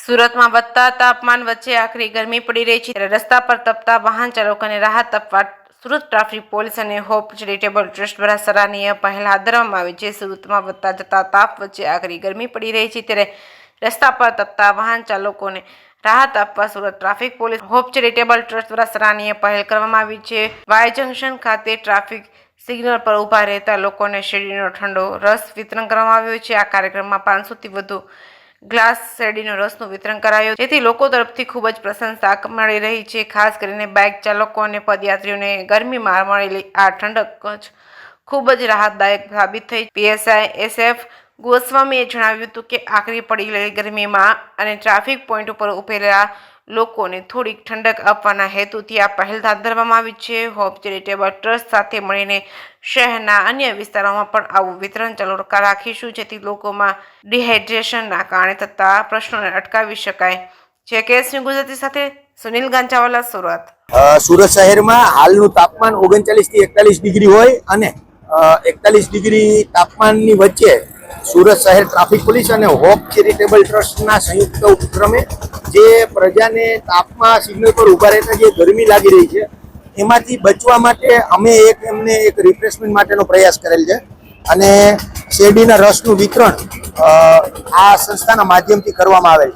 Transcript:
સુરતમાં વધતા તાપમાન વચ્ચે આકરી ગરમી પડી રહી છે ત્યારે રસ્તા પર તપતા વાહન ચાલકોને રાહત આપવા સુરત ટ્રાફિક પોલીસ અને હોપ ચેરિટેબલ ટ્રસ્ટ દ્વારા સરાહનીય પહેલ હાથ ધરવામાં આવી છે। સુરતમાં વધતા જતા તાપ વચ્ચે આકરી ગરમી પડી રહી છે ત્યારે રસ્તા પર તપતા વાહન ચાલકોને રાહત આપવા Surat traffic police hope charitable trust દ્વારા સરાહનીય પહેલ કરવામાં આવી છે। વાય જંકશન ખાતે ટ્રાફિક સિગ્નલ પર ઊભા રહેતા લોકોને શેરડીનો ઠંડો રસ વિતરણ કરવામાં આવ્યો છે। આ કાર્યક્રમમાં 500થી વધુ ગ્લાસ શેરડીનો રસનું વિતરણ કરાયું, જેથી લોકો તરફથી ખૂબ જ પ્રશંસા મળી રહી છે। ખાસ કરીને બાઇક ચાલકો અને પદયાત્રીઓને ગરમીમાં મળેલી આ ઠંડક ખૂબ જ રાહતદાયક સાબિત થઈ। પીએસઆઈ SF ગોસ્વામીએ જણાવ્યું હતું કે આકરી પડેલી ગરમીમાં અને ટ્રાફિક પોઈન્ટ ઉપર ઉભેલા લોકોને થોડીક ઠંડક આપવાના હેતુથી આ પહેલ હાથ ધરવામાં આવી છે। હોપ ચેરિટેબલ ટ્રસ્ટ સાથે મળીને શહેરના અન્ય વિસ્તારોમાં પણ આવું વિતરણ ચાલુ રાખીશું, જેથી લોકોમાં ડિહાઇડ્રેશનના કારણે થતા પ્રશ્નોને અટકાવી શકાય। કેસ ન્યૂઝ ગુજરાતી સાથે સુનિલ ગાંજાવાલા, સુરત। સુરત શહેરમાં હાલનું તાપમાન 39 થી 41 ડિગ્રી હોય અને 41 ડિગ્રી તાપમાનની વચ્ચે સુરત શહેર ટ્રાફિક પોલીસ અને હોપ ચેરિટેબલ ટ્રસ્ટના સંયુક્ત ઉપક્રમે જે પ્રજાને તાપમાં સિગ્નલ પર ઊભા રહેતા જે ગરમી લાગી રહી છે એમાંથી બચવા માટે અમે એમને એક રિફ્રેશમેન્ટ માટેનો પ્રયાસ કરેલ છે અને શેરડીના રસનું વિતરણ આ સંસ્થાના માધ્યમથી કરવામાં આવેલ છે।